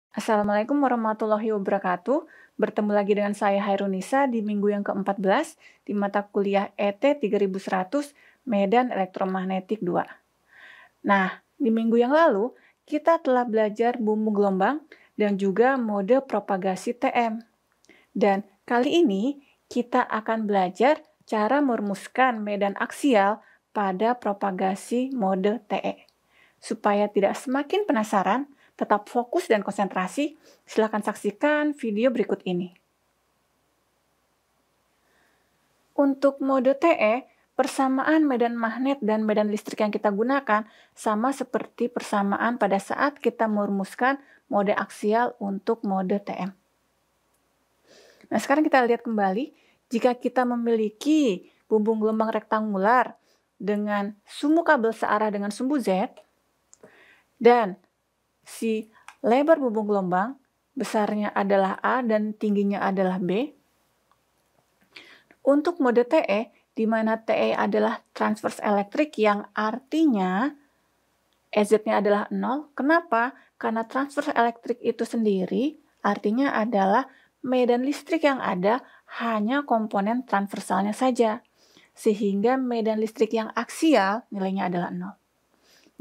Assalamualaikum warahmatullahi wabarakatuh. Bertemu lagi dengan saya Hairunisa di minggu yang ke-14 di mata kuliah ET 3100 Medan Elektromagnetik 2. Nah, di minggu yang lalu kita telah belajar bumbu gelombang dan juga mode propagasi TM. Dan kali ini kita akan belajar cara merumuskan medan aksial pada propagasi mode TE. Supaya tidak semakin penasaran, tetap fokus dan konsentrasi, silakan saksikan video berikut ini. Untuk mode TE, persamaan medan magnet dan medan listrik yang kita gunakan sama seperti persamaan pada saat kita merumuskan mode aksial untuk mode TM. Nah, sekarang kita lihat kembali, jika kita memiliki bumbung gelombang rektangular dengan sumbu kabel searah dengan sumbu Z, dan si lebar bumbung gelombang besarnya adalah A dan tingginya adalah B. Untuk mode TE, di mana TE adalah transverse elektrik yang artinya EZ-nya adalah 0. Kenapa? Karena transverse elektrik itu sendiri artinya adalah medan listrik yang ada hanya komponen transversalnya saja. Sehingga medan listrik yang aksial nilainya adalah 0.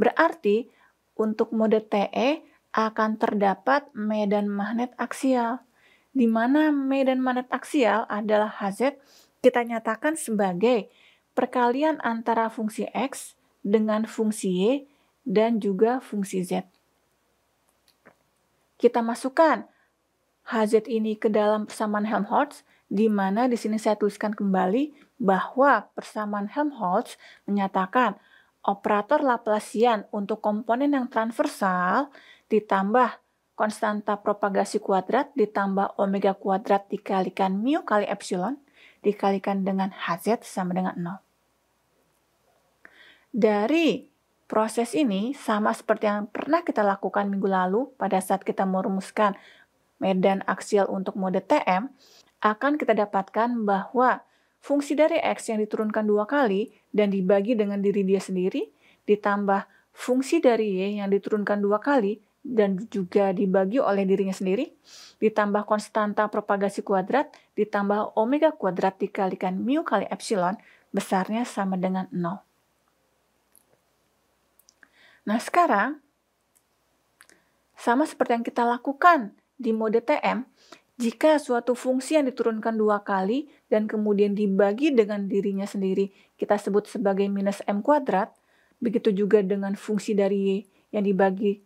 Berarti untuk mode TE akan terdapat medan magnet aksial, di mana medan magnet aksial adalah Hz kita nyatakan sebagai perkalian antara fungsi X dengan fungsi Y dan juga fungsi Z. Kita masukkan Hz ini ke dalam persamaan Helmholtz, di mana di sini saya tuliskan kembali bahwa persamaan Helmholtz menyatakan operator Laplacian untuk komponen yang transversal ditambah konstanta propagasi kuadrat ditambah omega kuadrat dikalikan mu kali epsilon dikalikan dengan Hz sama dengan 0. Dari proses ini sama seperti yang pernah kita lakukan minggu lalu pada saat kita merumuskan medan aksial untuk mode TM, akan kita dapatkan bahwa fungsi dari X yang diturunkan 2 kali dan dibagi dengan diri dia sendiri, ditambah fungsi dari Y yang diturunkan 2 kali dan juga dibagi oleh dirinya sendiri, ditambah konstanta propagasi kuadrat, ditambah omega kuadrat dikalikan mu kali epsilon, besarnya sama dengan 0. Nah, sekarang, sama seperti yang kita lakukan di mode TM, jika suatu fungsi yang diturunkan 2 kali dan kemudian dibagi dengan dirinya sendiri kita sebut sebagai minus m kuadrat, begitu juga dengan fungsi dari Y yang dibagi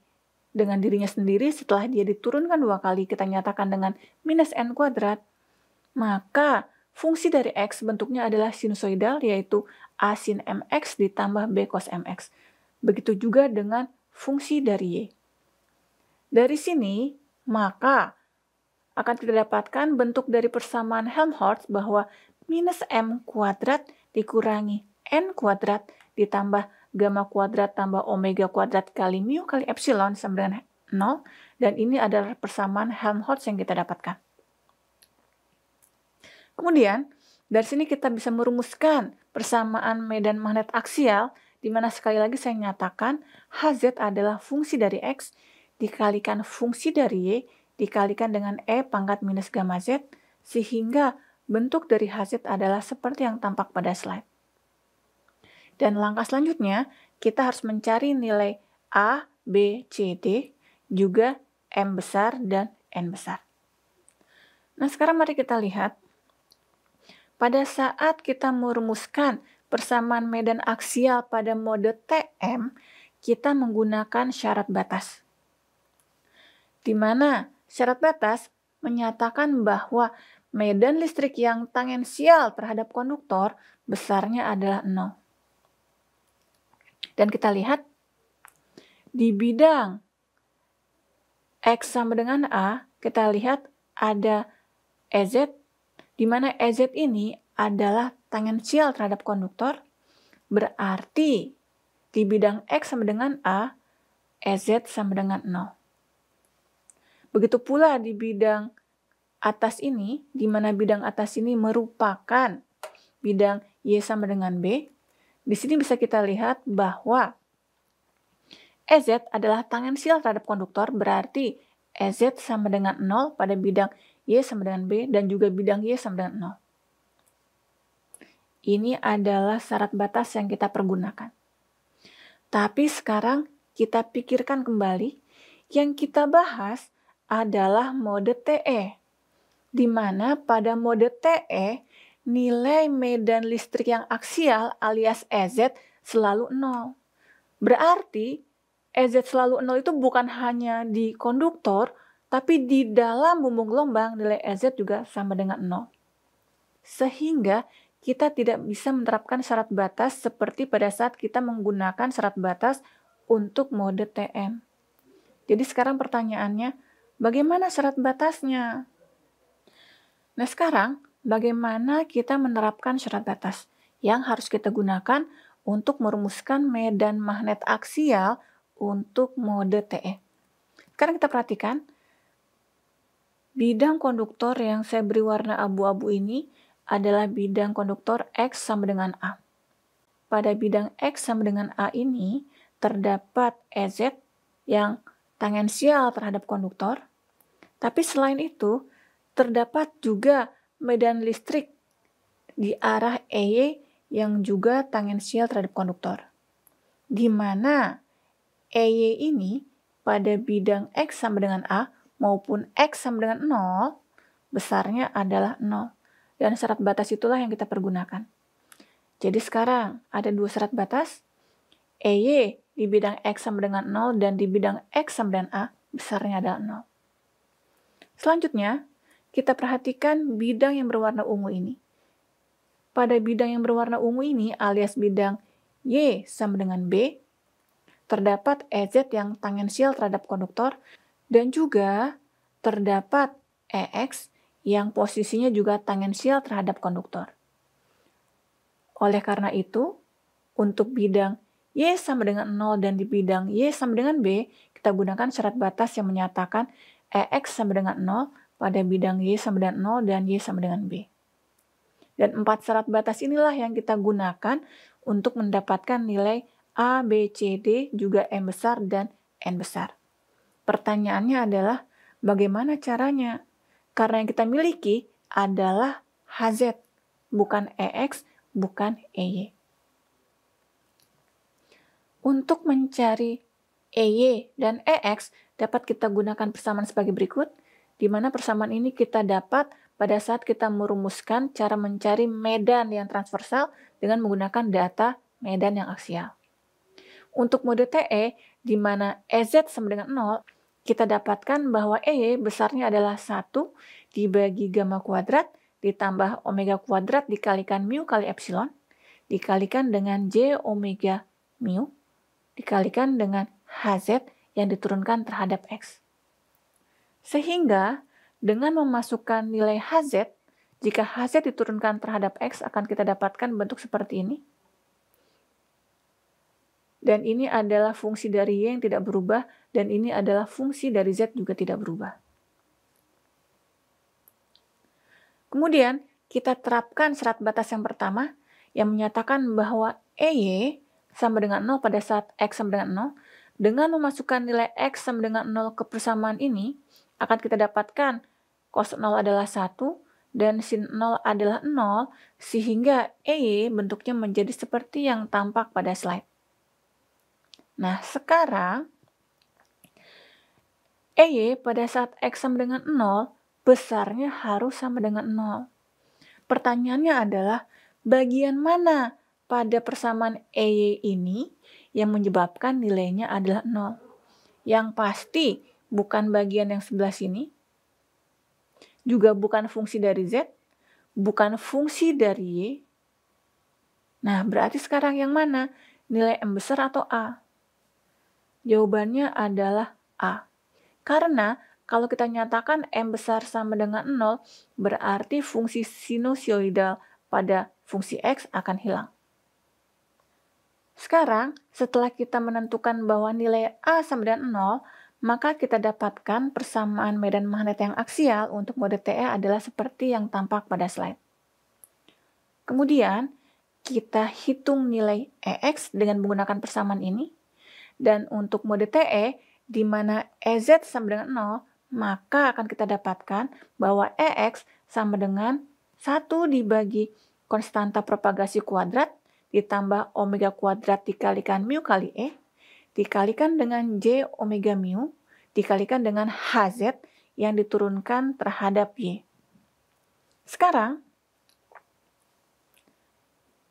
dengan dirinya sendiri setelah dia diturunkan 2 kali kita nyatakan dengan minus n kuadrat, maka fungsi dari X bentuknya adalah sinusoidal, yaitu A sin mx ditambah B cos mx. Begitu juga dengan fungsi dari Y. Dari sini, maka akan kita dapatkan bentuk dari persamaan Helmholtz bahwa minus m kuadrat dikurangi n kuadrat ditambah gamma kuadrat tambah omega kuadrat kali mu kali epsilon sama dengan 0, dan ini adalah persamaan Helmholtz yang kita dapatkan. Kemudian, dari sini kita bisa merumuskan persamaan medan magnet aksial, di mana sekali lagi saya nyatakan Hz adalah fungsi dari X dikalikan fungsi dari Y dikalikan dengan E pangkat minus gamma Z, sehingga bentuk dari Hz adalah seperti yang tampak pada slide. Dan langkah selanjutnya, kita harus mencari nilai A, B, C, D, juga M besar dan N besar. Nah, sekarang mari kita lihat. Pada saat kita merumuskan persamaan medan aksial pada mode TM, kita menggunakan syarat batas. Di mana syarat batas menyatakan bahwa medan listrik yang tangensial terhadap konduktor besarnya adalah 0. Dan kita lihat di bidang X sama dengan A, kita lihat ada EZ, di mana EZ ini adalah tangensial terhadap konduktor, berarti di bidang X sama dengan A, EZ sama dengan 0. Begitu pula di bidang atas ini, di mana bidang atas ini merupakan bidang Y sama dengan B, Di sini bisa kita lihat bahwa EZ adalah tangensial terhadap konduktor, berarti EZ sama dengan 0 pada bidang Y sama dengan B, dan juga bidang Y sama dengan 0. Ini adalah syarat batas yang kita pergunakan. Tapi sekarang kita pikirkan kembali, yang kita bahas adalah mode TE, di mana pada mode TE, nilai medan listrik yang aksial alias EZ selalu 0. Berarti EZ selalu 0 itu bukan hanya di konduktor, tapi di dalam bumbung gelombang nilai EZ juga sama dengan 0. Sehingga kita tidak bisa menerapkan syarat batas seperti pada saat kita menggunakan syarat batas untuk mode TM. Jadi sekarang pertanyaannya, bagaimana syarat batasnya? Nah sekarang, bagaimana kita menerapkan syarat batas yang harus kita gunakan untuk merumuskan medan magnet aksial untuk mode TE? Sekarang kita perhatikan, bidang konduktor yang saya beri warna abu-abu ini adalah bidang konduktor X sama dengan A. Pada bidang X sama dengan A ini terdapat EZ yang tangensial terhadap konduktor, tapi selain itu terdapat juga medan listrik di arah EY yang juga tangensial terhadap konduktor. Di mana EY ini pada bidang X sama dengan A maupun X sama dengan 0, besarnya adalah 0. Dan syarat batas itulah yang kita pergunakan. Jadi sekarang ada dua syarat batas. EY di bidang X sama dengan 0 dan di bidang X sama dengan A besarnya adalah 0. Selanjutnya, kita perhatikan bidang yang berwarna ungu ini. Pada bidang yang berwarna ungu ini alias bidang Y sama dengan B, terdapat EZ yang tangensial terhadap konduktor dan juga terdapat EX yang posisinya juga tangensial terhadap konduktor. Oleh karena itu, untuk bidang Y sama dengan 0 dan di bidang Y sama dengan B, kita gunakan syarat batas yang menyatakan EX sama dengan 0 pada bidang Y sama dengan 0 dan Y sama dengan B. Dan 4 syarat batas inilah yang kita gunakan untuk mendapatkan nilai A, B, C, D, juga M besar dan N besar. Pertanyaannya adalah, bagaimana caranya? Karena yang kita miliki adalah HZ, bukan EX, bukan EY. Untuk mencari EY dan EX dapat kita gunakan persamaan sebagai berikut, di mana persamaan ini kita dapat pada saat kita merumuskan cara mencari medan yang transversal dengan menggunakan data medan yang aksial. Untuk mode TE, di mana EZ sama dengan 0, kita dapatkan bahwa EY besarnya adalah 1 dibagi gamma kuadrat ditambah omega kuadrat dikalikan mu kali epsilon, dikalikan dengan J omega mu, dikalikan dengan HZ yang diturunkan terhadap X. Sehingga dengan memasukkan nilai HZ, jika HZ diturunkan terhadap X akan kita dapatkan bentuk seperti ini. Dan ini adalah fungsi dari Y yang tidak berubah, dan ini adalah fungsi dari Z juga tidak berubah. Kemudian, kita terapkan syarat batas yang pertama, yang menyatakan bahwa EY sama dengan 0 pada saat X sama dengan 0. Dengan memasukkan nilai X sama dengan 0 ke persamaan ini, akan kita dapatkan cos 0 adalah 1, dan sin 0 adalah 0, sehingga EY bentuknya menjadi seperti yang tampak pada slide. Nah, sekarang EY pada saat X sama dengan 0, besarnya harus sama dengan 0. Pertanyaannya adalah, bagian mana pada persamaan EY ini yang menyebabkan nilainya adalah 0? Yang pasti bukan bagian yang sebelah sini, juga bukan fungsi dari Z, bukan fungsi dari Y. Nah, berarti sekarang yang mana? Nilai M besar atau A? Jawabannya adalah A. Karena kalau kita nyatakan M besar sama dengan 0, berarti fungsi sinusoidal pada fungsi X akan hilang. Sekarang, setelah kita menentukan bahwa nilai A sama dengan 0, maka kita dapatkan persamaan medan magnet yang aksial untuk mode TE adalah seperti yang tampak pada slide. Kemudian, kita hitung nilai EX dengan menggunakan persamaan ini. Dan untuk mode TE, di mana EZ sama dengan 0, maka akan kita dapatkan bahwa EX sama dengan 1 dibagi konstanta propagasi kuadrat ditambah omega kuadrat dikalikan mu kali E, dikalikan dengan J omega mu, dikalikan dengan HZ yang diturunkan terhadap Y. Sekarang,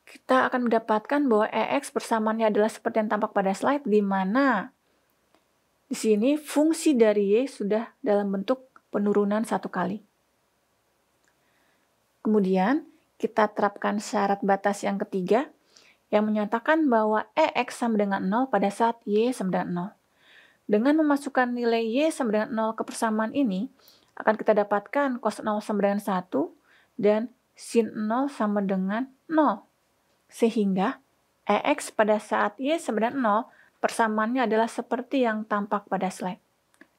kita akan mendapatkan bahwa EX persamaannya adalah seperti yang tampak pada slide, di mana di sini fungsi dari Y sudah dalam bentuk penurunan 1 kali. Kemudian, kita terapkan syarat batas yang ketiga, yang menyatakan bahwa EX sama dengan 0 pada saat Y sama dengan 0. Dengan memasukkan nilai Y sama dengan 0 ke persamaan ini, akan kita dapatkan cos 0 sama dengan 1 dan sin 0 sama dengan 0. Sehingga EX pada saat Y sama dengan 0, persamaannya adalah seperti yang tampak pada slide.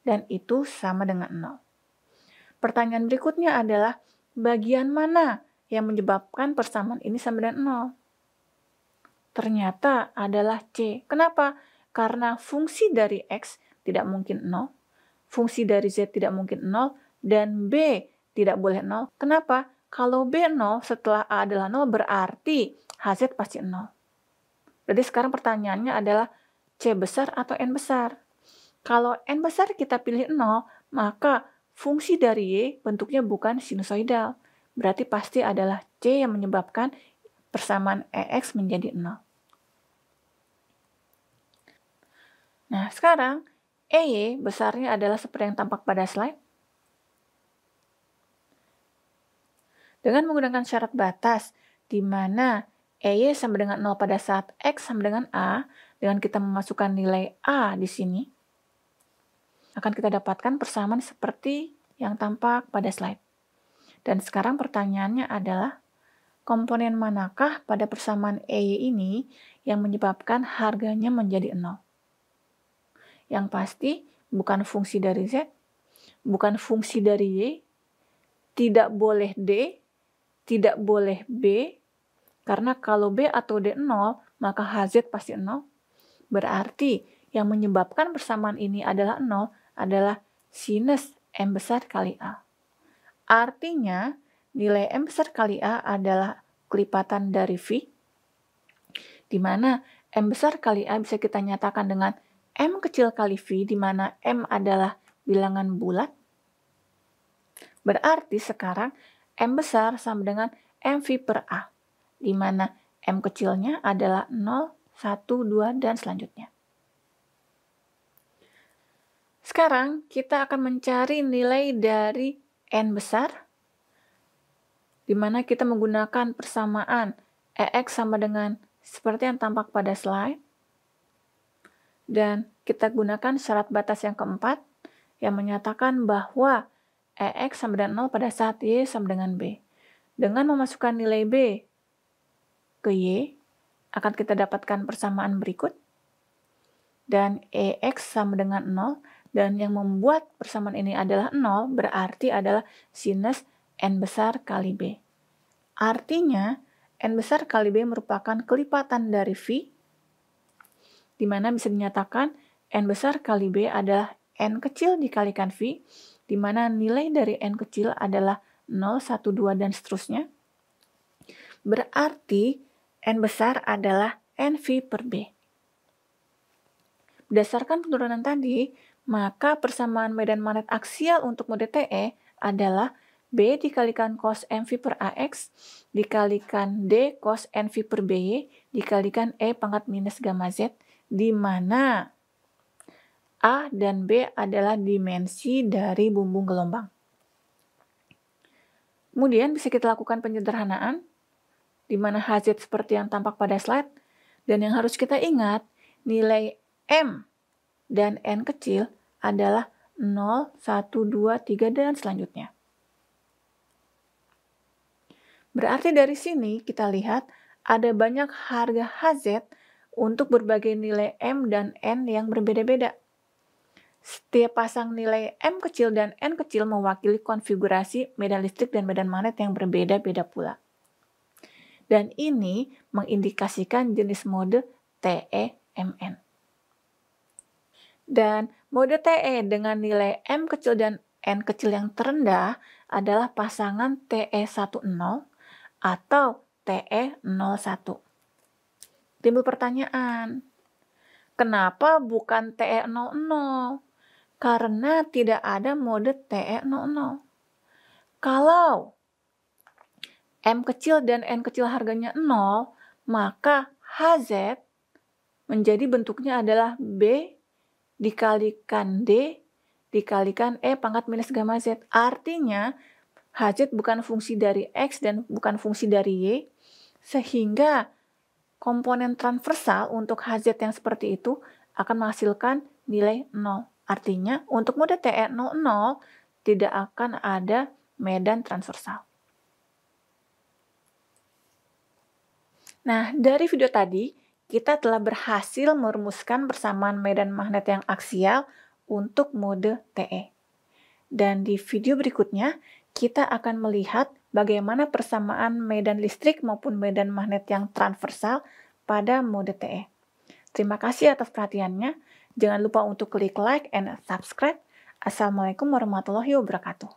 Dan itu sama dengan 0. Pertanyaan berikutnya adalah, bagian mana yang menyebabkan persamaan ini sama dengan 0? Ternyata adalah C. Kenapa? Karena fungsi dari X tidak mungkin 0, fungsi dari Z tidak mungkin 0, dan B tidak boleh 0. Kenapa? Kalau B 0 setelah A adalah 0 berarti HZ pasti 0. Jadi sekarang pertanyaannya adalah C besar atau N besar? Kalau N besar kita pilih 0, maka fungsi dari Y bentuknya bukan sinusoidal. Berarti pasti adalah C yang menyebabkan persamaan EX menjadi 0. Nah, sekarang EY besarnya adalah seperti yang tampak pada slide. Dengan menggunakan syarat batas, di mana EY sama dengan 0 pada saat X sama dengan A, dengan kita memasukkan nilai A di sini, akan kita dapatkan persamaan seperti yang tampak pada slide. Dan sekarang pertanyaannya adalah, komponen manakah pada persamaan EY ini yang menyebabkan harganya menjadi 0? Yang pasti bukan fungsi dari Z, bukan fungsi dari Y, tidak boleh D, tidak boleh B, karena kalau B atau D 0, maka HZ pasti 0. Berarti yang menyebabkan persamaan ini adalah 0 adalah sinus M besar kali A. Artinya, nilai M besar kali A adalah kelipatan dari V, di mana M besar kali A bisa kita nyatakan dengan M kecil kali V, di mana M adalah bilangan bulat. Berarti sekarang M besar sama dengan MV per A, di mana M kecilnya adalah 0, 1, 2, dan selanjutnya. Sekarang kita akan mencari nilai dari N besar, di mana kita menggunakan persamaan EX sama dengan seperti yang tampak pada slide. Dan kita gunakan syarat batas yang keempat, yang menyatakan bahwa EX sama dengan 0 pada saat Y sama dengan B. Dengan memasukkan nilai B ke Y, akan kita dapatkan persamaan berikut. Dan EX sama dengan 0, dan yang membuat persamaan ini adalah 0, berarti adalah sinus N besar kali B. Artinya, N besar kali B merupakan kelipatan dari V, di mana bisa dinyatakan N besar kali B adalah N kecil dikalikan V, di mana nilai dari N kecil adalah 0, 1, 2, dan seterusnya. Berarti N besar adalah NV per B. Berdasarkan penurunan tadi, maka persamaan medan magnet aksial untuk mode TE adalah B dikalikan cos MV per AX dikalikan D cos NV per BY dikalikan E pangkat minus gamma Z, di mana A dan B adalah dimensi dari bumbung gelombang. Kemudian bisa kita lakukan penyederhanaan, di mana HZ seperti yang tampak pada slide, dan yang harus kita ingat, nilai M dan N kecil adalah 0, 1, 2, 3, dan selanjutnya. Berarti dari sini kita lihat ada banyak harga HZ untuk berbagai nilai M dan N yang berbeda-beda. Setiap pasang nilai M kecil dan N kecil mewakili konfigurasi medan listrik dan medan magnet yang berbeda-beda pula. Dan ini mengindikasikan jenis mode TE-MN. Dan mode TE dengan nilai M kecil dan N kecil yang terendah adalah pasangan TE10 atau TE01. Timbul pertanyaan, kenapa bukan TE00? Karena tidak ada mode TE00. Kalau M kecil dan N kecil harganya 0, maka HZ menjadi bentuknya adalah B dikalikan D dikalikan E pangkat minus gamma Z. Artinya, HZ bukan fungsi dari X dan bukan fungsi dari Y, sehingga komponen transversal untuk HZ yang seperti itu akan menghasilkan nilai 0. Artinya, untuk mode TE00 tidak akan ada medan transversal. Nah, dari video tadi, kita telah berhasil merumuskan persamaan medan magnet yang aksial untuk mode TE. Dan di video berikutnya, kita akan melihat bagaimana persamaan medan listrik maupun medan magnet yang transversal pada mode TE. Terima kasih atas perhatiannya. Jangan lupa untuk klik like and subscribe. Assalamualaikum warahmatullahi wabarakatuh.